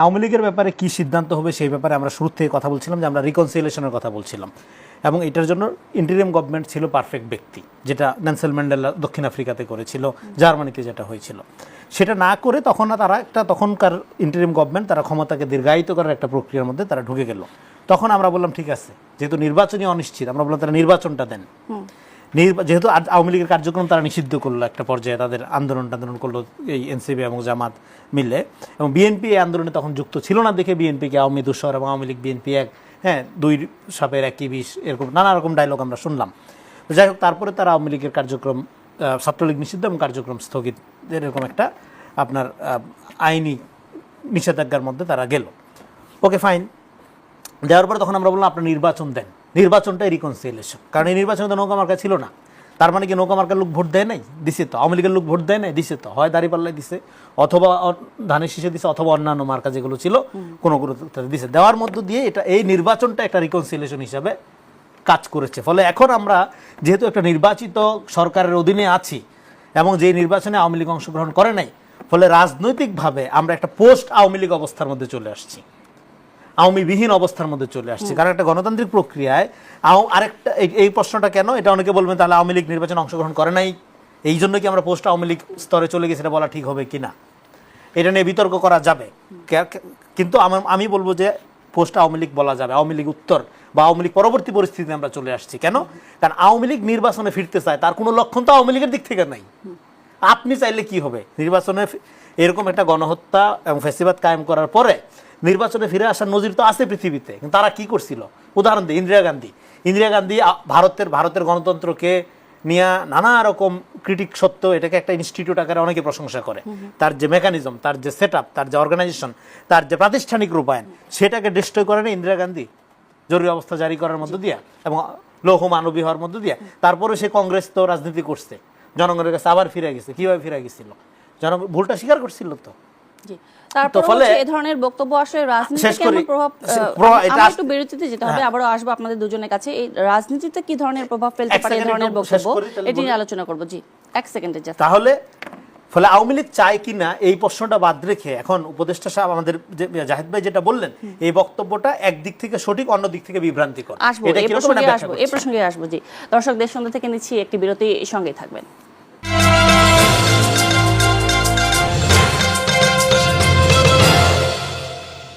আওয়ামী লীগের ব্যাপারে কি সিদ্ধান্ত হবে সেই ব্যাপারে আমরা শুরু থেকে কথা বলছিলাম যে আমরা রিকনসিলিয়েশনের কথা বলছিলাম এবং এটার জন্য ইন্টারিম গভর্নমেন্ট ছিল পারফেক্ট ব্যক্তি, যেটা নেলসন ম্যান্ডেলা দক্ষিণ আফ্রিকাতে করেছিল, জার্মানিতে যেটা হয়েছিল। সেটা না করে তখনকার ইন্টারিম গভর্নমেন্ট তারা ক্ষমতাকে দীর্ঘায়িত করার একটা প্রক্রিয়ার মধ্যে তারা ঢুকে গেল। তখন আমরা বললাম ঠিক আছে, যেহেতু নির্বাচনী অনিশ্চিত, আমরা বললাম তারা নির্বাচনটা দেন। যেহেতু আওয়ামী লীগের কার্যক্রম তারা নিষিদ্ধ করলো, একটা পর্যায়ে তাদের আন্দোলন করলো এই এনসিপি এবং জামাত মিলে, এবং বিএনপি এই আন্দোলনে তখন যুক্ত ছিল না দেখে বিএনপিকে আওয়ামী দূষর এবং আওয়ামী লীগ বিএনপি এক, দুই সাপের একই বিষ, এরকম নানা রকম ডায়লগ আমরা শুনলাম। যাই হোক, তারপরে তারা আওয়ামী লীগের কার্যক্রম, ছাত্রলীগ নিষিদ্ধ এবং কার্যক্রম স্থগিত, এরকম একটা আপনার আইনি নিষেধাজ্ঞার মধ্যে তারা গেল। ওকে, ফাইন। দেওয়ার পরে তখন আমরা বললাম আপনার নির্বাচন দেন, নির্বাচনটাই রিকনসিলিয়েশন। কারণ এই নির্বাচনে তো নৌকা মার্কা ছিল না। তার মানে কি নৌকা মার্কার লোক ভোট দেয় নাই? দিছে তো। আওয়ামী লীগের লোক ভোট দেয় নাই? দিছে তো। হয় দাঁড়িপাল্লায় দিছে, অথবা ধানের শীষে দিছে, অথবা অন্যান্য মার্কা যেগুলো ছিল কোনো দিছে। দেওয়ার মধ্য দিয়ে এই নির্বাচনটা একটা রিকনসিলিয়েশন হিসাবে কাজ করেছে। ফলে এখন আমরা যেহেতু একটা নির্বাচিত সরকারের অধীনে আছি এবং যে নির্বাচনে আওয়ামী লীগ অংশগ্রহণ করে নাই, ফলে রাজনৈতিকভাবে আমরা একটা পোস্ট আওয়ামী লীগ অবস্থার মধ্যে চলে আসছি, আওয়ামীবিহীন অবস্থার মধ্যে চলে আসছে। কারণ একটা গণতান্ত্রিক প্রক্রিয়ায় আরেকটা, এই প্রশ্নটা কেন, এটা অনেকে বলবেন তাহলে আওয়ামী লীগ নির্বাচনে অংশগ্রহণ করে নাই, এই জন্য কি আমরা পোস্ট আওয়ামী লীগ স্তরে চলে গেছি, এটা বলা ঠিক হবে কিনা, এটা নিয়ে বিতর্ক করা যাবে। কিন্তু আমি বলবো যে পোস্ট আওয়ামী লীগ বলা যাবে, আওয়ামী লীগ উত্তর বা আওয়ামী লীগ পরবর্তী পরিস্থিতিতে আমরা চলে আসছি। কেন? কারণ আওয়ামী লীগ নির্বাচনে ফিরতে চায়, তার কোনো লক্ষণ তো আওয়ামী লীগের দিক থেকে নাই। আপনি চাইলে কি হবে, নির্বাচনে এরকম একটা গণহত্যা এবং ফ্যাসিবাদ কায়েম করার পরে নির্বাচনে ফিরে আসার নজির তো আছে পৃথিবীতে। কিন্তু তারা কি করছিল? উদাহরণ দিই, ইন্দিরা গান্ধী ভারতের গণতন্ত্রকে নিয়ে নানা রকম ক্রিটিক সত্ত্বেও এটাকে একটা ইনস্টিটিউট আকারে অনেকে প্রশংসা করে। তার যে মেকানিজম, তার যে সেট আপ, তার যে অর্গানাইজেশন, তার যে প্রাতিষ্ঠানিক রূপায়ণ, সেটাকে ডিস্ট্রয় করে না ইন্দিরা গান্ধী জরুরি অবস্থা জারি করার মধ্য দিয়া এবং লৌহ মানবী হওয়ার মধ্য দিয়া। তারপরে সে কংগ্রেস তো রাজনীতি করছে, জনগণের কাছে আবার ফিরে গেছে। কিভাবে ফিরে গেছিল? জনগণ ভুলটা স্বীকার করছিল তো। তারপরে এই ধরনের বক্তব্য আসলে রাজনীতিতে কেমন প্রভাব, আমরা একটু বিরতিতে যেতে হবে, আবারও আসবো আপনাদের দুজনের কাছে। এই রাজনীতিতে কি ধরনের প্রভাব ফেলতে পারে এই ধরনের বক্তব্য, এটি নিয়ে আলোচনা করব। জি, এক সেকেন্ডে যা। তাহলে ফলে আওয়ামী লীগ চায় কিনা এই প্রশ্নটা বাদ রেখে এখন উপদেষ্টা সাহেব আমাদের জাহিদ ভাই যেটা বললেন, এই বক্তব্যটা একদিক থেকে সঠিক, অন্য দিক থেকে বিভ্রান্তিকর। এই প্রসঙ্গে আসবো। জি দর্শক, দেশ সন্ধ্যা থেকে নিচ্ছি একটি বিরতি, সঙ্গেই থাকবেন।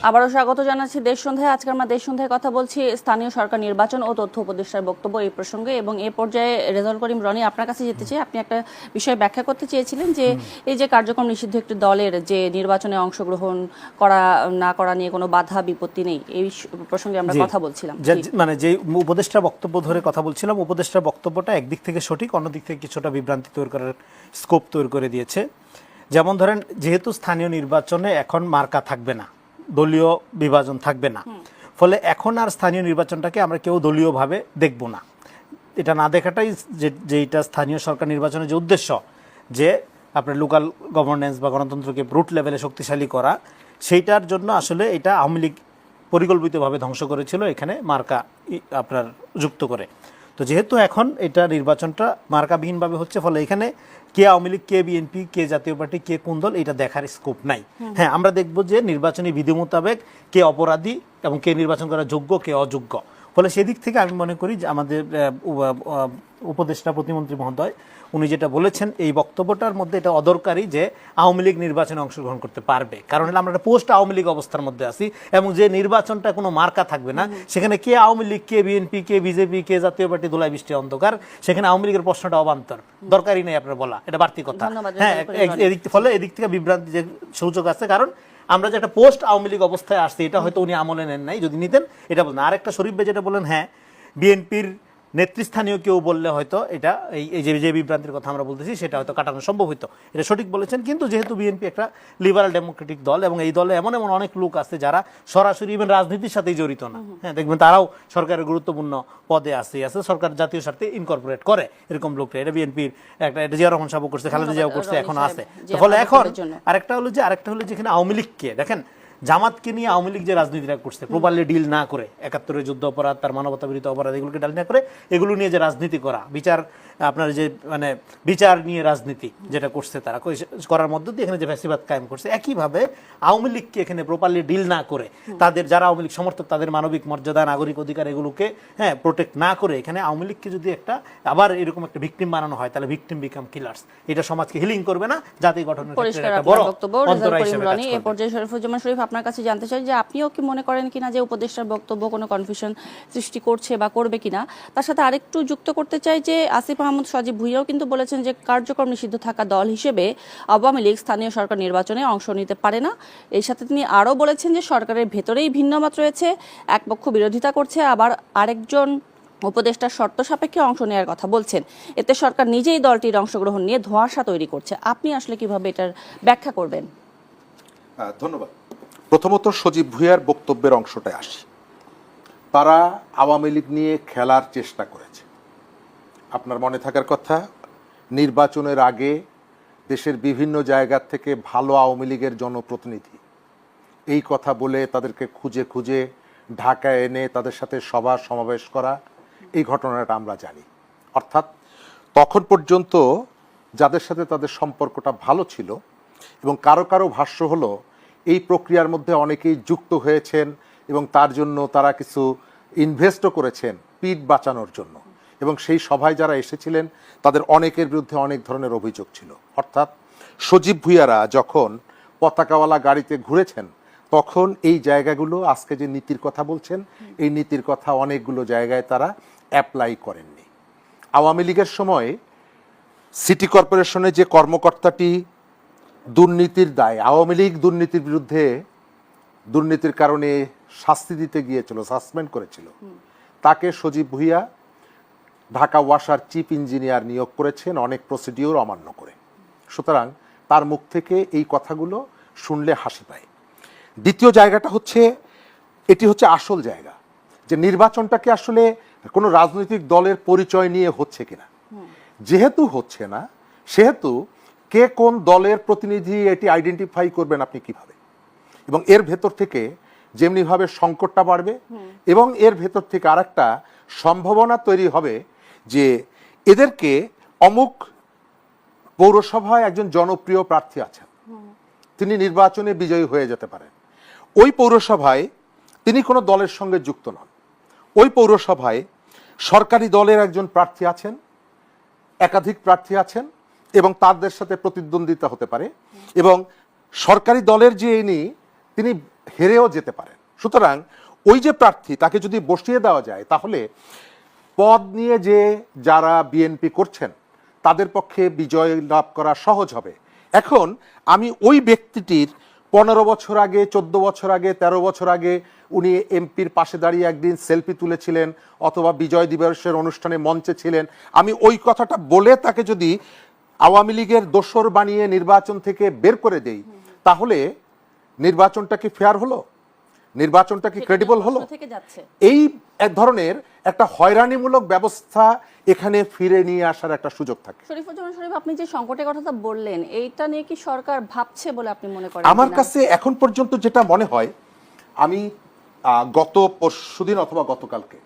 আবারও স্বাগত জানাচ্ছি দেশ সন্ধ্যায়। আজকে আমরা দেশ সন্ধ্যায় কথা বলছি স্থানীয় সরকার নির্বাচন ও তথ্য উপদেষ্টার বক্তব্য এই প্রসঙ্গে, এবং এই পর্যায়ে রেজাউল করিম রনি আপনার কাছে যেতে চাই। আপনি একটা বিষয় ব্যাখ্যা করতে চেয়েছিলেন যে এই যে কার্যক্রম নিষিদ্ধ একটি দলের যে নির্বাচনে অংশগ্রহণ করা না করা নিয়ে কোনো বাধা বিপত্তি নেই, এই প্রসঙ্গে আমরা কথা বলছিলাম। মানে যে উপদেষ্টার বক্তব্য ধরে কথা বলছিলাম, উপদেষ্টার বক্তব্যটা একদিক থেকে সঠিক, অন্য দিক থেকে কিছুটা বিভ্রান্তি তৈরি করার স্কোপ তৈরি করে দিয়েছে। যেমন ধরেন, যেহেতু স্থানীয় নির্বাচনে এখন মার্কা থাকবে না, দলীয় বিভাজন থাকবে না, ফলে এখন আর স্থানীয় নির্বাচনটাকে আমরা কেউ দলীয়ভাবে দেখব না। এটা না দেখাটাই যেটা স্থানীয় সরকার নির্বাচনের যে উদ্দেশ্য, যে আপনার লোকাল গভর্নেন্স বা গণতন্ত্রকে রুট লেভেলে শক্তিশালী করা, সেইটার জন্য আসলে এটা আওয়ামী লীগ পরিকল্পিতভাবে ধ্বংস করেছিল এখানে মার্কা আপনার যুক্ত করে। তো যেহেতু এখন এটা নির্বাচনটা মার্কাবিহীনভাবে হচ্ছে, ফলে এখানে কে আওয়ামী লীগ, কে বিএনপি, কে জাতীয় পার্টি, কে কোন দল, এটা দেখার স্কোপ নাই। হ্যাঁ, আমরা দেখব যে নির্বাচনী বিধি মোতাবেক কে অপরাধী এবং কে নির্বাচন করা যোগ্য, কে অযোগ্য। ফলে সেদিক থেকে আমি মনে করি যে আমাদের উপদেষ্টা প্রতিমন্ত্রী মহোদয় উনি যেটা বলেছেন, এই বক্তব্যটার মধ্যে এটা অদরকারি যে আওয়ামী লীগ নির্বাচনে অংশগ্রহণ করতে পারবে। কারণ হলো আমরা একটা পোস্ট আওয়ামী লীগ অবস্থার মধ্যে আছি, এবং যে নির্বাচনটা কোনো মার্কা থাকবে না, সেখানে কে আওয়ামী লীগ, কে বিএনপি, কে বিজেপি, কে জাতীয় পার্টি, ধুলাই বৃষ্টি অন্ধকার, সেখানে আওয়ামী লীগের প্রশ্নটা অবান্তর, দরকারই নেই আপনার বলা, এটা বাড়তি কথা। হ্যাঁ, ফলে এদিক থেকে বিভ্রান্তি যে সুযোগ আছে। কারণ আমরা যে একটা পোস্ট আওয়ামী লীগ অবস্থায় আসছি, এটা হয়তো উনি আমলে নেন নাই, যদি নিতেন এটা বলেন। আর একটা শরীফ ভাই যেটা বলেন, হ্যাঁ বিএনপির নেতৃস্থানীয় কেউ বললে হয়তো এটা এই যে বিভ্রান্তির কথা আমরা বলতেছি সেটা হয়তো কাটানো সম্ভব হইতো, এটা সঠিক বলেছেন। কিন্তু যেহেতু বিএনপি একটা লিবারাল ডেমোক্রেটিক দল, এবং এই দলে এমন অনেক লোক আছে যারা সরাসরি ইভেন রাজনীতির সাথেই জড়িত না, হ্যাঁ দেখবেন তারাও সরকারের গুরুত্বপূর্ণ পদে আছে, সরকার জাতীয় স্বার্থে ইনকর্পোরেট করে, এরকম লোকটা এটা বিএনপির এটা জিয়া রহমান সাহেব করছে, খালেদা জিয়াও করছে, এখন আছে। ফলে এখন আরেকটা হলো যেখানে আওয়ামী লীগকে দেখেন, জামাতকে নিয়ে আওয়ামী লীগ যে রাজনীতিটা করছে প্রপারলি ডিল না করে, ৭১-এর যুদ্ধ অপরাধ, তার মানবতা বিরোধী অপরাধ, এগুলোকে ডিল না করে এগুলো নিয়ে যে রাজনীতি করা, বিচার আপনার যে মানে বিচার নিয়ে রাজনীতি যেটা করছে তারা করার মধ্য দিয়ে এখানে যে ফ্যাসিবাদ কায়েম করছে, একইভাবে আওয়ামী লীগকে এখানে প্রপারলি ডিল না করে তাদের যারা আওয়ামী লীগ সমর্থক তাদের মানবিক মর্যাদা, নাগরিক অধিকার এগুলোকে প্রোটেক্ট না করে এখানে আওয়ামী লীগকে যদি একটা আবার এরকম একটা ভিকটিম বানানো হয়, তাহলে ভিকটিম বিকাম কিলার্স। এটা সমাজকে হিলিং করবে না, জাতি গঠনের ক্ষেত্রে একটা বড় অন্তরায় হিসেবে কাজ করবে। এই পর্যায়ে শরীফুজ্জামান শরীফ আপনার কাছে জানতে চাই যে আপনিও কি মনে করেন কিনা যে উপদেষ্টার বক্তব্য কোনো কনফিউশন সৃষ্টি করছে বা করবে কিনা। তার সাথে আরেকটু যুক্ত করতে চাই যে আসিফ মাহমুদ সজীব ভুঁইয়াও কিন্তু বলেছেন যে কার্যক্রম নিষিদ্ধ থাকা দল হিসেবে আওয়ামী লীগ স্থানীয় সরকার নির্বাচনে অংশ নিতে পারে না। এর সাথে তিনি আরও বলেছেন যে সরকারের ভেতরেই ভিন্নমত রয়েছে, এক পক্ষ বিরোধিতা করছে, আবার আরেকজন উপদেষ্টার শর্ত সাপেক্ষে অংশ নেওয়ার কথা বলছেন। এতে সরকার নিজেই দলটির অংশগ্রহণ নিয়ে ধোঁয়াশা তৈরি করছে। আপনি আসলে কিভাবে এটার ব্যাখ্যা করবেন? ধন্যবাদ। প্রথমত সজীব ভুঁইয়ার বক্তব্যের অংশটায় আসি। তারা আওয়ামী লীগ নিয়ে খেলার চেষ্টা করেছে। আপনার মনে থাকার কথা, নির্বাচনের আগে দেশের বিভিন্ন জায়গা থেকে ভালো আওয়ামী লীগের জনপ্রতিনিধি এই কথা বলে তাদেরকে খুঁজে খুঁজে ঢাকায় এনে তাদের সাথে সভা সমাবেশ করা, এই ঘটনাটা আমরা জানি। অর্থাৎ তখন পর্যন্ত যাদের সাথে তাদের সম্পর্কটা ভালো ছিল, এবং কারো কারো ভাষ্য হলো এই প্রক্রিয়ার মধ্যে অনেকেই যুক্ত হয়েছেন এবং তার জন্য তারা কিছু ইনভেস্টও করেছেন পিঠ বাঁচানোর জন্য, এবং সেই সভায় যারা এসেছিলেন তাদের অনেকের বিরুদ্ধে অনেক ধরনের অভিযোগ ছিল। অর্থাৎ সজীব ভুঁইয়ারা যখন পতাকাওয়ালা গাড়িতে ঘুরেছেন তখন এই জায়গাগুলো আজকে যে নীতির কথা বলছেন এই নীতির কথা অনেকগুলো জায়গায় তারা অ্যাপ্লাই করেননি। আওয়ামী লীগের সময় সিটি কর্পোরেশনে যে কর্মকর্তাটি দুর্নীতির দায়, আওয়ামী লীগ দুর্নীতির বিরুদ্ধে দুর্নীতির কারণে শাস্তি দিতে গিয়েছিল, সাসপেন্ড করেছিল, তাকে সজীব ভুঁইয়া ঢাকা ওয়াসার চিফ ইঞ্জিনিয়ার নিয়োগ করেছেন অনেক প্রসিডিওর অমান্য করে। সুতরাং তার মুখ থেকে এই কথাগুলো শুনলে হাসি পায়। দ্বিতীয় জায়গাটা হচ্ছে, এটি হচ্ছে আসল জায়গা, যে নির্বাচনটাকে আসলে কোনো রাজনৈতিক দলের পরিচয় নিয়ে হচ্ছে কিনা। যেহেতু হচ্ছে না, সেহেতু কে কোন দলের প্রতিনিধি এটি আইডেন্টিফাই করবেন আপনি কিভাবে, এবং এর ভেতর থেকে যেমনিভাবে সংকটটা বাড়বে এবং এর ভেতর থেকে আরেকটা সম্ভাবনা তৈরি হবে যে এদেরকে অমুক পৌরসভায় একজন জনপ্রিয় প্রার্থী আছেন, তিনি নির্বাচনে বিজয়ী হয়ে যেতে পারেন। ওই পৌরসভায় তিনি কোনো দলের সঙ্গে যুক্ত নন, ওই পৌরসভায় সরকারি দলের একজন প্রার্থী আছেন, একাধিক প্রার্থী আছেন, এবং তাদের সাথে প্রতিদ্বন্দ্বিতা হতে পারে, এবং সরকারি দলের যে ইনি তিনি হেরেও যেতে পারেন। সুতরাং ওই যে প্রার্থী তাকে যদি বসিয়ে দেওয়া যায় তাহলে পদ নিয়ে যে যারা বিএনপি করছেন তাদের পক্ষে বিজয় লাভ করা সহজ হবে। এখন আমি ওই ব্যক্তিটির 15 বছর আগে, 14 বছর আগে, 13 বছর আগে উনি এমপির পাশে দাঁড়িয়ে একদিন সেলফি তুলেছিলেন অথবা বিজয় দিবসের অনুষ্ঠানে মঞ্চে ছিলেন, আমি ওই কথাটা বলে তাকে যদি আওয়ামী লীগের দোসর বানিয়ে নির্বাচন থেকে বের করে দেই, তাহলে নির্বাচনটা কি ফেয়ার হলো? নির্বাচনটা কি ক্রেডিবল হলো? এই এক ধরনের একটা হয়রানিমূলক ব্যবস্থা এখানে ফিরে নিয়ে আসার একটা সুযোগ থাকে। শরীফুজ্জামান শরীফ, আপনি যে সংকটের কথাটা বললেন, এইটা নিয়ে কি সরকার ভাবছে বলে আপনি মনে করেন? আমার কাছে এখন পর্যন্ত যেটা মনে হয়, আমি গত পরশুদিন অথবা গতকালকে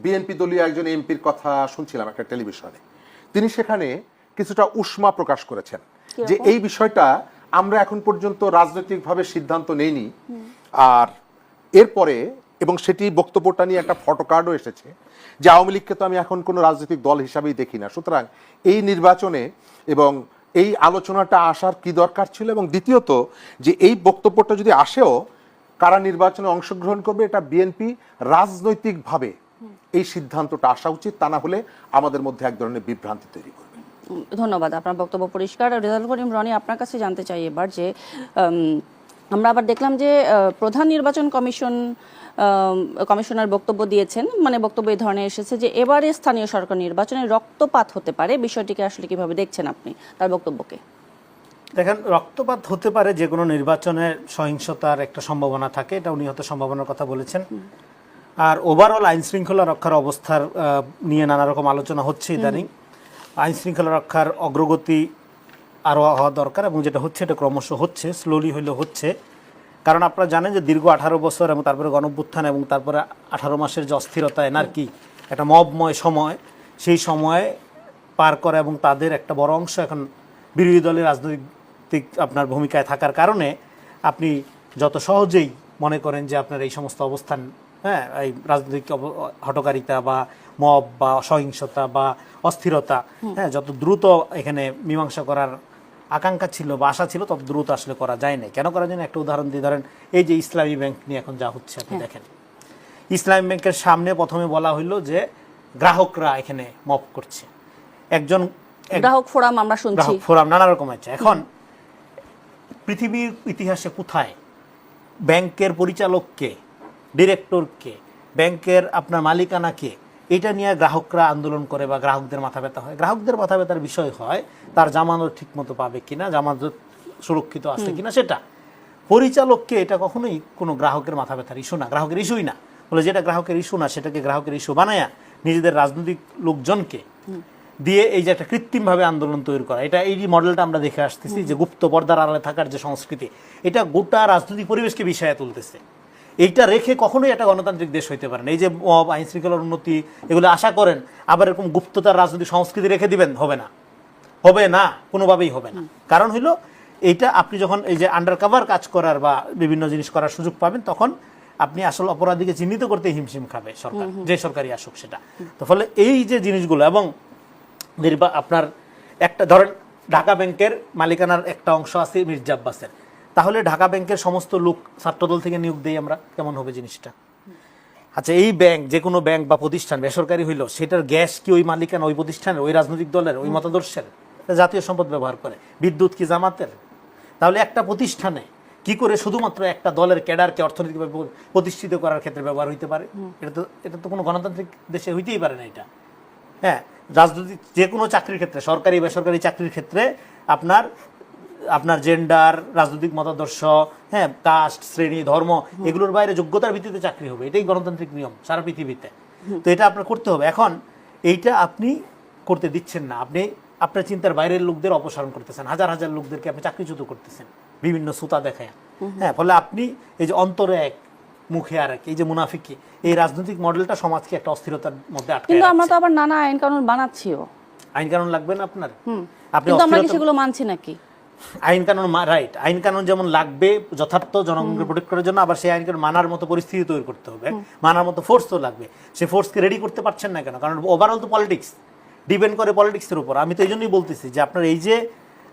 বিএনপি দলীয় একজন এমপির কথা শুনছিলাম একটা টেলিভিশনে। তিনি সেখানে কিছুটা উষ্মা প্রকাশ করেছেন যে এই বিষয়টা আমরা এখন পর্যন্ত রাজনৈতিকভাবে সিদ্ধান্ত নেইনি, আর এরপরে, এবং সেটি বক্তব্যটা নিয়ে একটা ফটোকার্ডও এসেছে যে আওয়ামী লীগকে তো আমি এখন কোনো রাজনৈতিক দল হিসাবেই দেখি না, সুতরাং এই নির্বাচনে এবং এই আলোচনাটা আসার কি দরকার ছিল, এবং দ্বিতীয়ত যে এই বক্তব্যটা যদি আসেও কারা নির্বাচনে অংশগ্রহণ করবে এটা বিএনপি রাজনৈতিকভাবে এই সিদ্ধান্তটা আসা উচিত, তা না হলে আমাদের মধ্যে এক ধরনের বিভ্রান্তি তৈরি করবে। ধন্যবাদ, আপনার বক্তব্য পরিষ্কার। রেজাউল করিম রনি, আপনার কাছে জানতে চাই এবার যে আমরা আবার দেখলাম যে প্রধান নির্বাচন কমিশনার বক্তব্য দিয়েছেন, মানে বক্তব্য এই ধরনের এসেছে যে এবারে স্থানীয় সরকার নির্বাচনে রক্তপাত হতে পারে। বিষয়টিকে আসলে কিভাবে দেখছেন আপনি তার বক্তব্যকে? দেখেন, রক্তপাত হতে পারে, যে কোনো নির্বাচনে সহিংসতার একটা সম্ভাবনা থাকে, এটা উনি হয়তো সম্ভাবনার কথা বলেছেন। আর ওভারঅল আইন শৃঙ্খলা রক্ষার অবস্থার নিয়ে নানা রকম আলোচনা হচ্ছে ইদানিং। আইন শৃঙ্খলা রক্ষার অগ্রগতি আরও হওয়া দরকার, এবং যেটা হচ্ছে এটা ক্রমশ হচ্ছে, স্লোলি হইলেও হচ্ছে। কারণ আপনারা জানেন যে দীর্ঘ 18 বছর এবং তারপরে গণঅভ্যুত্থান এবং তারপরে 18 মাসের যে অস্থিরতা এনার্কি একটা মবময় সময়, সেই সময় পার করা এবং তাদের একটা বড় অংশ এখন বিরোধী দলের রাজনৈতিক আপনার ভূমিকায় থাকার কারণে আপনি যত সহজেই মনে করেন যে আপনার এই সমস্ত অবস্থান, হ্যাঁ, এই রাজনৈতিক হঠকারিতা বা মব বা সহিংসতা বা অস্থিরতা, হ্যাঁ, যত দ্রুত এখানে মীমাংসা করার আকাঙ্ক্ষা ছিল বা আশা ছিল তত দ্রুত আসলে করা যায় না। কেন করা যায় না? একটা উদাহরণ দিয়ে ধরেন, এই যে ইসলামী ব্যাংক নিয়ে এখন যা হচ্ছে আপনি দেখেন, ইসলামী ব্যাংকের সামনে প্রথমে বলা হইলো যে গ্রাহকরা এখানে মব করছে, একজন গ্রাহক ফোরাম আমরা শুনছি, গ্রাহক ফোরাম নানা রকম আছে। এখন পৃথিবীর ইতিহাসে কোথায় ব্যাংকের পরিচালককে, ডিরেক্টরকে, ব্যাংকের আপনার মালিকানাকে, এটা নিয়ে গ্রাহকরা আন্দোলন করে বা গ্রাহকদের মাথা ব্যথা হয়? গ্রাহকদের মাথা ব্যথার বিষয় হয় তার জামানত ঠিক মতো পাবে কিনা, জামানত সুরক্ষিত আছে কিনা সেটা। পরিচালককে এটা কখনোই কোনো গ্রাহকের মাথা ব্যথার ইস্যু না, গ্রাহকের ইস্যুই না। বলে যেটা গ্রাহকের ইস্যু না সেটাকে গ্রাহকের ইস্যু বানায়া নিজেদের রাজনৈতিক লোকজনকে দিয়ে এই যে একটা কৃত্রিমভাবে আন্দোলন তৈরি করা, এটা এই যে মডেলটা আমরা দেখে আসতেছি যে গুপ্ত পর্দার আড়ালে থাকার যে সংস্কৃতি, এটা গোটা রাজনৈতিক পরিবেশকে বিষয়ে তুলতেছে। এইটা রেখে কখনোই একটা গণতান্ত্রিক দেশ হইতে পারে না। এই যে আইন শৃঙ্খলার উন্নতি এগুলো আশা করেন, আবার এরকম গুপ্ততার রাজনৈতিক সংস্কৃতি রেখে দিবেন, হবে না, হবে না, কোনোভাবেই হবে না। কারণ হইলো এইটা আপনি যখন এই যে আন্ডারকভার কাজ করার বা বিভিন্ন জিনিস করার সুযোগ পাবেন, তখন আপনি আসল অপরাধীকে চিহ্নিত করতে হিমশিম খাবে সরকার, যে সরকারই আসুক সেটা। তো ফলে এই যে জিনিসগুলো, এবং আপনার একটা ধরেন ঢাকা ব্যাংকের মালিকানার একটা অংশ আছে মির্জা আব্বাসের, তাহলে ঢাকা ব্যাংকের সমস্ত লোক ছাত্রদল থেকে নিয়োগ দেই আমরা, কেমন হবে জিনিসটা? আচ্ছা, এই ব্যাংক, যে কোনো ব্যাংক বা প্রতিষ্ঠান বেসরকারি হইলো, সেটার গ্যাস কি ওই মালিকানা ওই প্রতিষ্ঠানের, ওই রাজনৈতিক দলের, ওই মতাদর্শের? জাতীয় সম্পদ ব্যবহার করে। বিদ্যুৎ কি জামাতের? তাহলে একটা প্রতিষ্ঠানে কি করে শুধুমাত্র একটা দলের ক্যাডারকে অর্থনৈতিকভাবে প্রতিষ্ঠিত করার ক্ষেত্রে ব্যবহার হইতে পারে? এটা তো কোনো গণতান্ত্রিক দেশে হইতেই পারে না এটা। হ্যাঁ, রাজনৈতিক যে কোনো চাকরির ক্ষেত্রে, সরকারি বেসরকারি চাকরির ক্ষেত্রে আপনার জেন্ডার, রাজনৈতিক মতাদর্শ, হ্যাঁ, কাস্ট, শ্রেণী, ধর্ম, এগুলোর বাইরে যোগ্যতার ভিত্তিতে চাকরি হবে। এটাই গণতান্ত্রিক নিয়ম সারা পৃথিবীতে। তো এটা আপনার করতে হবে। এখন এইটা আপনি করতে দিচ্ছেন না, আপনি আপনার চিন্তার বাইরের লোকদের অপসারণ করতেছেন, হাজার হাজার লোকদেরকে আপনি চাকরিচ্যুত করতেছেন বিভিন্ন সুতা দেখায়। হ্যাঁ, ফলে আপনি এই যে অন্তরে এক মুখে আর এক, এই যে মুনাফিকি, এই রাজনৈতিক মডেলটা সমাজকে একটা অস্থিরতার মধ্যে আটকে। কিন্তু আমরা তো আবার নানা আইন কানুন বানাচ্ছিও। আইন কানুন লাগবে না আপনার? আপনি কিন্তু আমরা কি সেগুলো মানছি নাকি? আইন কানুন রাইট, আইন কানুন যেমন লাগবে যথার্থ জনগণকে প্রোটেক্ট করার জন্য, আবার সেই আইন কানুন মানার মতো পরিস্থিতি তৈরি করতে হবে, মানার মতো ফোর্স তো লাগবে। সেই ফোর্সকে রেডি করতে পারছেন না কেন? কারণ ওভারঅল তো পলিটিক্স ডিপেন্ড করে পলিটিক্সের উপর। আমি তো এই জন্যই বলতেছি যে আপনার এই যে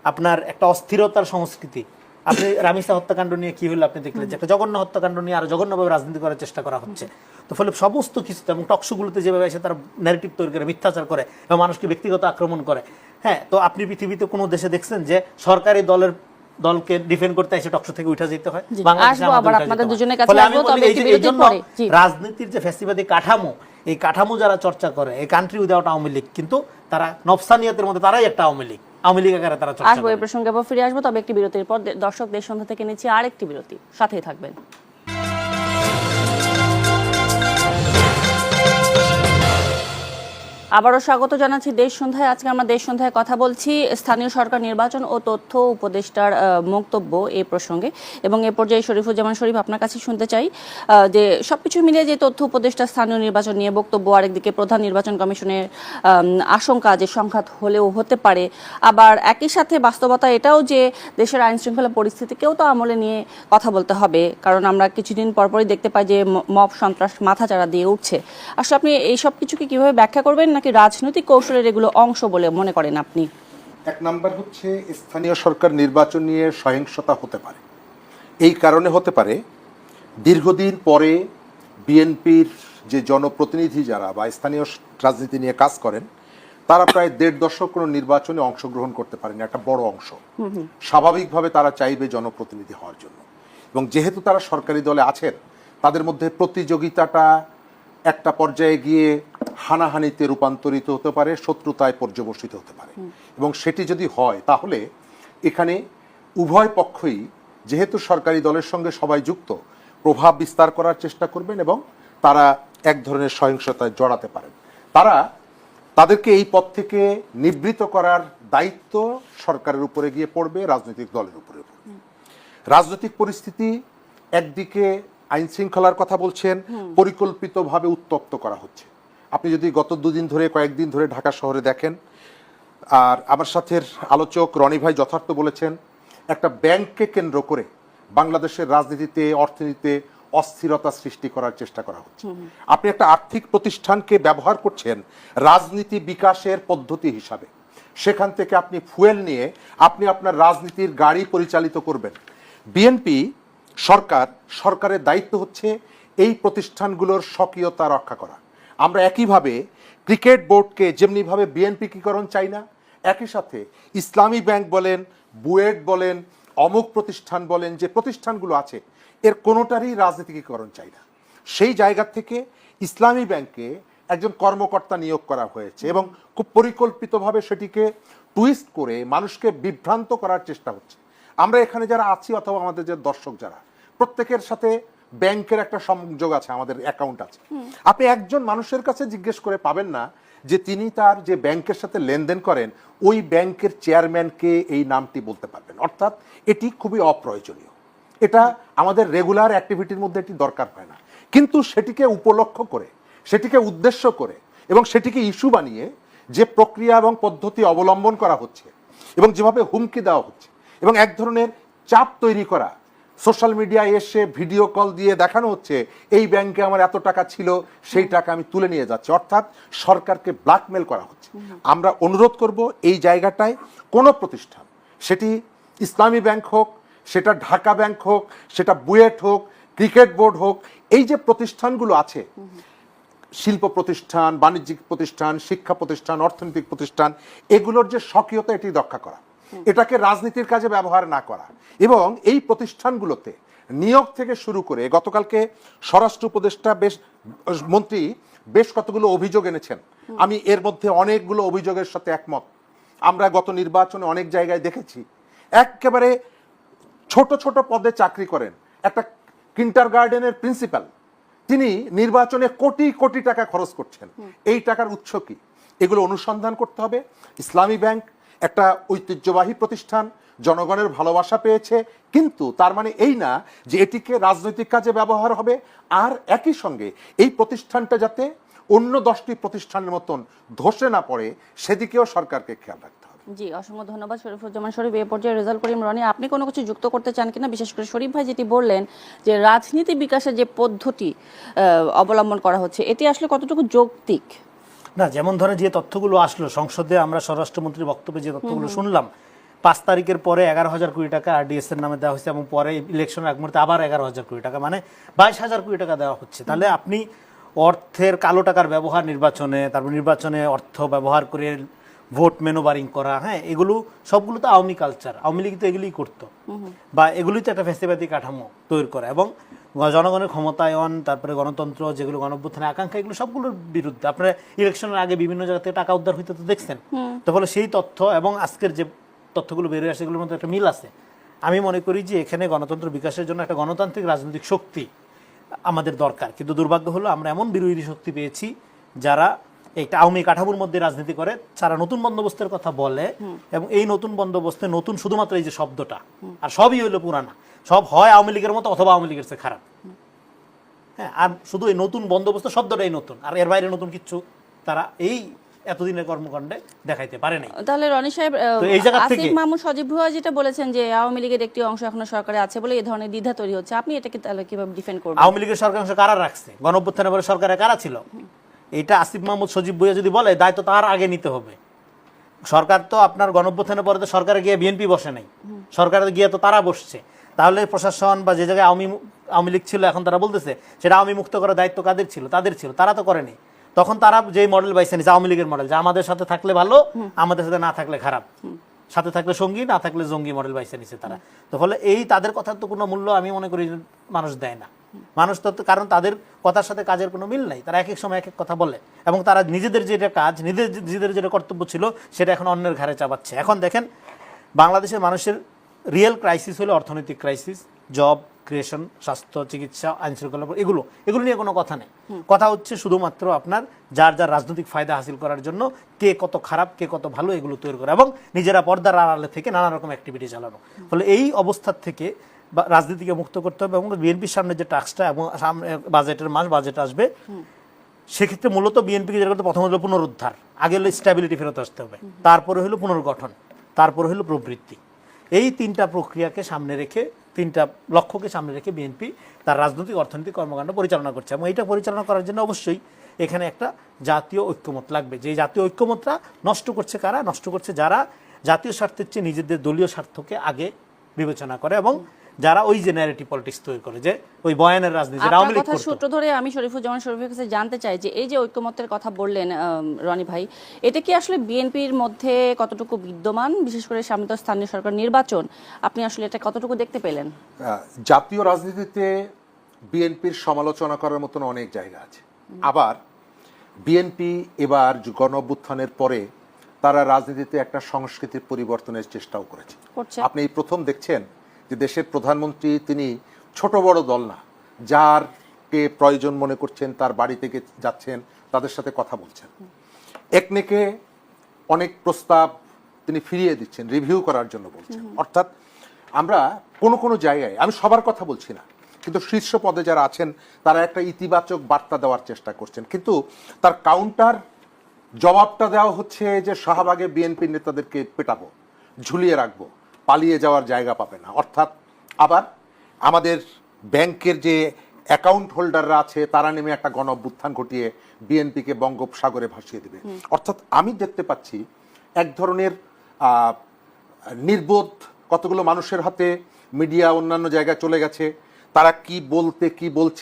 আপনার একটা অস্থিরতার সংস্কৃতি, আপনি রামিসা হত্যাকাণ্ড নিয়ে কি হলো আপনি দেখলেন, যে একটা জঘন্য হত্যাকাণ্ড নিয়ে আরো জঘন্যভাবে রাজনীতি করার চেষ্টা করা হচ্ছে। তো ফলে সমস্ত কিছু, এবং টকশোগুলোতে যেভাবে এসে তারা ন্যারেটিভ তৈরি করে, মিথ্যাচার করে এবং মানুষকে ব্যক্তিগত আক্রমণ করে। হ্যাঁ, তো আপনি পৃথিবীতে কোনো দেশে দেখছেন যে সরকারি দলকে ডিফেন্ড করতে এসে টকশো থেকে উঠে যেতে হয়? রাজনীতির যে ফ্যাসিবাদী কাঠামো, এই কাঠামো যারা চর্চা করে, এই কান্ট্রি উইদাউট আওয়ামী লীগ, কিন্তু তারা নফসানিয়াতের মধ্যে তারাই একটা আওয়ামী লীগ, আওয়ামী লীগ আকারে তারা চর্চা আসবো। এই প্রসঙ্গে আবার ফিরে আসবো, তবে একটি বিরতির পর। দর্শক, দেশ সন্ধ্যা থেকে নিচ্ছি আরেকটি বিরতি, সাথেই থাকবেন। আবারও স্বাগত জানাচ্ছি দেশ সন্ধ্যায়। আজকে আমরা দেশ সন্ধ্যায় কথা বলছি স্থানীয় সরকার নির্বাচন ও তথ্য উপদেষ্টার বক্তব্য এই প্রসঙ্গে, এবং এ পর্যায়ে শরীফুজ্জামান শরীফ, আপনার কাছে শুনতে চাই যে সবকিছু মিলিয়ে যে তথ্য উপদেষ্টা স্থানীয় নির্বাচন নিয়ে বক্তব্য, আরেকদিকে প্রধান নির্বাচন কমিশনের আশঙ্কা যে সংঘাত হলেও হতে পারে, আবার একই সাথে বাস্তবতা এটাও যে দেশের আইন শৃঙ্খলা পরিস্থিতিকেও তো আমলে নিয়ে কথা বলতে হবে, কারণ আমরা কিছুদিন পরপরই দেখতে পাই যে মব সন্ত্রাস মাথাচাড়া দিয়ে উঠছে। আসলে আপনি এই সব কিছুকে কিভাবে ব্যাখ্যা করবেন, নাকি রাজনৈতিক কৌশলের এগুলো অংশ বলে মনে করেন আপনি? এক নাম্বার হচ্ছে, স্থানীয় সরকার নির্বাচন নিয়ে সহিংসতা হতে পারে। এই কারণে হতে পারে, দীর্ঘদিন পরে বিএনপির যে জনপ্রতিনিধি যারা বা স্থানীয় রাজনীতি নিয়ে কাজ করেন, তারা প্রায় 1.5 দশক কোনো নির্বাচনে অংশগ্রহণ করতে পারেন, একটা বড় অংশ। স্বাভাবিকভাবে তারা চাইবে জনপ্রতিনিধি হওয়ার জন্য, এবং যেহেতু তারা সরকারি দলে আছেন, তাদের মধ্যে প্রতিযোগিতাটা একটা পর্যায়ে গিয়ে হানাহানিতে রূপান্তরিত হতে পারে, শত্রুতায় পর্যবসিত হতে পারে। এবং সেটি যদি হয়, তাহলে এখানে উভয় পক্ষই, যেহেতু সরকারি দলের সঙ্গে সবাই যুক্ত, প্রভাব বিস্তার করার চেষ্টা করবেন এবং তারা এক ধরনের সহিংসতায় জড়াতে পারেন। তাদেরকে এই পথ থেকে নিবৃত্ত করার দায়িত্ব সরকারের উপরে গিয়ে পড়বে, রাজনৈতিক দলের উপরে। রাজনৈতিক পরিস্থিতি একদিকে আইন শৃঙ্খলার কথা বলছেন, পরিকল্পিতভাবে উত্তপ্ত করা হচ্ছে। আপনি যদি গত কয়েকদিন ধরে ঢাকা শহরে দেখেন, আর আমার সাথে আলোচক রনি ভাই যথার্থ বলেছেন, একটা ব্যাংককে কেন্দ্র করে বাংলাদেশের রাজনীতিতে, অর্থনীতিতে অস্থিরতা সৃষ্টি করার চেষ্টা করা হচ্ছে। আপনি একটা আর্থিক প্রতিষ্ঠানকে ব্যবহার করছেন রাজনীতি বিকাশের পদ্ধতি হিসাবে। সেখান থেকে আপনি ফুয়েল নিয়ে আপনি আপনার রাজনীতির গাড়ি পরিচালিত করবেন। বিএনপি সরকারের দায়িত্ব হচ্ছে এই প্রতিষ্ঠানগুলোর স্বকীয়তা রক্ষা করা। আমরা একইভাবে ক্রিকেট বোর্ডকে যেমনিভাবে বিএনপিকীকরণ চাই না, একই সাথে ইসলামী ব্যাংক বলেন, বুয়েট বলেন, অমুক প্রতিষ্ঠান বলেন, যে প্রতিষ্ঠানগুলো আছে এর কোনোটারই রাজনীতিকীকরণ চাই না। সেই জায়গা থেকে ইসলামী ব্যাংকে একজন কর্মকর্তা নিয়োগ করা হয়েছে এবং খুব পরিকল্পিতভাবে সেটিকে টুইস্ট করে মানুষকে বিভ্রান্ত করার চেষ্টা হচ্ছে। আমরা এখানে যারা আছি অথবা আমাদের যে দর্শক যারা, প্রত্যেকের সাথে ব্যাংকের একটা সংযোগ আছে, আমাদের অ্যাকাউন্ট আছে। আপনি একজন মানুষের কাছে জিজ্ঞেস করে পাবেন না যে তিনি তার যে ব্যাংকের সাথে লেনদেন করেন ওই ব্যাংকের চেয়ারম্যানকে এই নামটি বলতে পারবেন। অর্থাৎ এটি খুবই অপ্রয়োজনীয়, এটা আমাদের রেগুলার অ্যাক্টিভিটির মধ্যে এটি দরকার হয় না। কিন্তু সেটিকে উপলক্ষ করে, সেটিকে উদ্দেশ্য করে এবং সেটিকে ইস্যু বানিয়ে যে প্রক্রিয়া এবং পদ্ধতি অবলম্বন করা হচ্ছে এবং যেভাবে হুমকি দেওয়া হচ্ছে এবং এক ধরনের চাপ তৈরি করা, সোশ্যাল মিডিয়ায় এসে ভিডিও কল দিয়ে দেখানো হচ্ছে এই ব্যাংকে আমার এত টাকা ছিল, সেই টাকা আমি তুলে নিয়ে যাচ্ছি, অর্থাৎ সরকারকে ব্ল্যাকমেল করা হচ্ছে। আমরা অনুরোধ করব এই জায়গাটায় কোনো প্রতিষ্ঠান, সেটি ইসলামী ব্যাংক হোক, সেটা ঢাকা ব্যাংক হোক, সেটা বুয়েট হোক, ক্রিকেট বোর্ড হোক, এই যে প্রতিষ্ঠানগুলো আছে, শিল্প প্রতিষ্ঠান, বাণিজ্যিক প্রতিষ্ঠান, শিক্ষা প্রতিষ্ঠান, অর্থনৈতিক প্রতিষ্ঠান, এগুলোর যে স্বকীয়তা এটি রক্ষা করা, এটাকে রাজনীতির কাজে ব্যবহার না করা এবং এই প্রতিষ্ঠানগুলোতে নিয়োগ থেকে শুরু করে গতকালকে স্বরাষ্ট্র উপদেষ্টা মন্ত্রী বেশ কতগুলো অভিযোগ এনেছেন। আমি এর মধ্যে অনেকগুলো অভিযোগের সাথে একমত। আমরা গত নির্বাচনে অনেক জায়গায় দেখেছি একেবারে ছোট ছোট পদে চাকরি করেন একটা কিন্ডারগার্টেনের প্রিন্সিপাল, তিনি নির্বাচনে কোটি কোটি টাকা খরচ করছেন। এই টাকার উৎস কি? এগুলো অনুসন্ধান করতে হবে। ইসলামী ব্যাংক একটা ঐতিহ্যবাহী প্রতিষ্ঠান, জনগণের ভালোবাসা পেয়েছে, কিন্তু তার মানে এই না যে এটিকে রাজনৈতিক কাজে ব্যবহার হবে। আর একই সঙ্গে এই প্রতিষ্ঠানটা যাতে অন্য 10টি প্রতিষ্ঠানের মতন ধসে না পড়ে সেদিকেও সরকারকে খেয়াল রাখতে হবে। জি, অসংখ্য ধন্যবাদ শরীফুজ্জামান শরীফ। এই পর্যায়ে রেজাউল করিম রনি, আপনি কোনো কিছু যুক্ত করতে চান কিনা? বিশেষ করে শরীফ ভাই যেটি বললেন যে রাজনীতি বিকাশের যে পদ্ধতি অবলম্বন করা হচ্ছে, এটি আসলে কতটুকু যৌক্তিক? না, যেমন ধরেন যে তথ্যগুলো আসলো সংসদে, আমরা স্বরাষ্ট্রমন্ত্রীর বক্তব্যে যে তথ্যগুলো শুনলাম, 5 তারিখের পরে 11,000 কোটি টাকা আরডিএস এর নামে দেওয়া হয়েছে এবং পরে ইলেকশনের আগ মুহূর্তে আবার 11,000 কোটি টাকা, মানে 22,000 কোটি টাকা দেওয়া হচ্ছে। তাহলে আপনি অর্থের কালো টাকার ব্যবহার নির্বাচনে, তারপর নির্বাচনে অর্থ ব্যবহার করে ভোট মেনুবারিং করা, হ্যাঁ, এগুলো সবগুলো তো আওয়ামী কালচার। আওয়ামী লীগ তো এগুলিই করতো, বা এগুলোই তো একটা ফ্যাসিবাদী কাঠামো তৈরি করা এবং জনগণের ক্ষমতায়ন, তারপরে গণতন্ত্র, যেগুলো গণঅভ্যুত্থানের আকাঙ্ক্ষা, এগুলো সবগুলোর বিরুদ্ধে। আপনারা ইলেকশনের আগে বিভিন্ন জায়গা থেকে টাকা উদ্ধার হইতে তো দেখছেন। তো ফলে সেই তথ্য এবং আজকের যে তথ্যগুলো বেরিয়ে আসে এগুলোর মধ্যে একটা মিল আছে। আমি মনে করি যে এখানে গণতন্ত্র বিকাশের জন্য একটা গণতান্ত্রিক রাজনৈতিক শক্তি আমাদের দরকার, কিন্তু দুর্ভাগ্য হলো আমরা এমন বিরোধী শক্তি পেয়েছি যারা একটা আওয়ামী কাঠামোর মধ্যে রাজনীতি করে, যারা নতুন বন্দোবস্তের কথা বলে এবং এই নতুন বন্দোবস্তে নতুন শুধুমাত্র এই যে শব্দটা, আর সবই হইলো পুরানা, সব হয় আওয়ামী লীগের মতো অথবা আওয়ামী লীগের চেয়ে খারাপ। হ্যাঁ, আর শুধু এই নতুন বন্দোবস্ত শব্দটাই নতুন, আর এর বাইরে নতুন কিছু তারা এই এতদিনের কর্মকাণ্ডে দেখাইতে পারে নাই। তাহলে রনি সাহেব, এই জায়গা থেকে আসিফ মাহমুদ সজীব ভুয়া যেটা বলেছেন যে আওয়ামী লীগের একটি অংশ এখনো সরকারে আছে বলে এই ধরনের দ্বিধা তৈরি হচ্ছে, আপনি এটাকে তাহলে কিভাবে ডিফেন্ড করবেন? আওয়ামী লীগের সরকার অংশ কারা রাখছে? গণঅভ্যুত্থানের পরে সরকারে কারা ছিল? এটা আসিফ মাহমুদ সজীব ভুয়া যদি বলে, দায়িত্ব তার আগে নিতে হবে। সরকার তো আপনার গণঅভ্যুত্থানের পরে তো সরকারে গিয়ে বিএনপি বসে নাই, সরকারে গিয়ে তো তারা বসছে। তাহলে প্রশাসন বা যে জায়গায় আওয়ামী লীগ ছিল এখন তারা বলতেছে সেটা আওয়ামী মুক্ত করার দায়িত্ব কাদের ছিল? তাদের ছিল, তারা তো করেনি। তখন তারা যে মডেল বাইছে নিছে, আওয়ামী লীগের মডেল, যে আমাদের সাথে থাকলে ভালো, আমাদের সাথে না থাকলে খারাপ, সাথে থাকলে সঙ্গী, না থাকলে জঙ্গি মডেল বাইছে নিছে তারা। তো ফলে এই তাদের কথার তো কোনো মূল্য আমি মনে করি মানুষ দেয় না। মানুষ তো, কারণ তাদের কথার সাথে কাজের কোনো মিল নাই, তারা এক এক সময় এক এক কথা বলে এবং তারা নিজেদের যেটা কাজ, নিজেদের যেটা কর্তব্য ছিল সেটা এখন অন্যের ঘাড়ে চাপাচ্ছে। এখন দেখেন বাংলাদেশের মানুষের রিয়েল ক্রাইসিস হলো অর্থনৈতিক ক্রাইসিস, জব ক্রিয়েশন, স্বাস্থ্য, চিকিৎসা, আইন শৃঙ্খলা, এগুলো নিয়ে কোনো কথা নেই। কথা হচ্ছে শুধুমাত্র আপনার যার যার রাজনৈতিক ফায়দা হাসিল করার জন্য কে কত খারাপ, কে কত ভালো, এগুলো তৈরি করা এবং নিজেরা পর্দার আড়ালে থেকে নানা রকম অ্যাক্টিভিটি চালানো। ফলে এই অবস্থার থেকে রাজনীতিকে মুক্ত করতে হবে এবং বিএনপির সামনে যে টাস্কটা এবং সামনে বাজেটের মাস বাজেট আসবে সেক্ষেত্রে মূলত বিএনপিকে যেটা করতে প্রথম হলো পুনরুদ্ধার, আগে হলো স্ট্যাবিলিটি ফেরত আসতে হবে, তারপরে হলো পুনর্গঠন, তারপরে হলো প্রবৃত্তি। এই তিনটা প্রক্রিয়াকে সামনে রেখে, তিনটা লক্ষ্যকে সামনে রেখে বিএনপি তার রাজনৈতিক অর্থনৈতিক কর্মকাণ্ড পরিচালনা করছে এবং এইটা পরিচালনা করার জন্য অবশ্যই এখানে একটা জাতীয় ঐক্যমত লাগবে। যে জাতীয় ঐক্যমতটা নষ্ট করছে কারা? নষ্ট করছে যারা জাতীয় স্বার্থের চেয়ে নিজেদের দলীয় স্বার্থকে আগে বিবেচনা করে এবং যারা ওই যে ন্যারেটিভ পলিটিক্স তৈরি করে, যে ওই বয়ানের রাজনীতি আওয়ামী আপনার লীগ কথা করতো। সূত্র ধরে আমি শরীফুজ্জামান শরীফের কাছে জানতে চাই যে এই যে ঐক্যমত্যের কথা বললেন রনি ভাই, এটা কি আসলে বিএনপির মধ্যে কতটুকু বিদ্যমান, বিশেষ করে সামনে তো স্থানীয় সরকার নির্বাচন, আপনি আসলে এটা কতটুকু দেখতে পেলেন? জাতীয় রাজনীতিতে বিএনপির সমালোচনা করার মতন অনেক জায়গা আছে। আবার বিএনপি এবার গণ-অভ্যুত্থানের পরে তারা রাজনীতিতে একটা সংস্কৃতির পরিবর্তনের চেষ্টাও করেছে। আপনি এই প্রথম দেখছেন যে দেশের প্রধানমন্ত্রী তিনি ছোট বড় দল না, যারকে প্রয়োজন মনে করছেন তার বাড়ি থেকে যাচ্ছেন, তাদের সাথে কথা বলছেন। একনেকে অনেক প্রস্তাব তিনি ফিরিয়ে দিচ্ছেন, রিভিউ করার জন্য বলছেন। অর্থাৎ আমরা কোনো কোনো জায়গায়, আমি সবার কথা বলছি না, কিন্তু শীর্ষ পদে যারা আছেন তারা একটা ইতিবাচক বার্তা দেওয়ার চেষ্টা করছেন, কিন্তু তার কাউন্টার জবাবটা দেওয়া হচ্ছে যে শাহবাগে বিএনপি নেতাদেরকে পেটাবো, ঝুলিয়ে রাখবো, পালিয়ে যাওয়ার জায়গা পাবে না। অর্থাৎ আবার আমাদের ব্যাংকের যে অ্যাকাউন্ট হোল্ডাররা আছে তারা নেমে একটা গণ-অভ্যুত্থান ঘটিয়ে বিএনপিকে বঙ্গোপসাগরে ভাসিয়ে দেবে। অর্থাৎ আমি দেখতে পাচ্ছি এক ধরনের নির্বোধ কতগুলো মানুষের হাতে মিডিয়া অন্যান্য জায়গায় চলে গেছে, তারা কি বলতে কি বলছে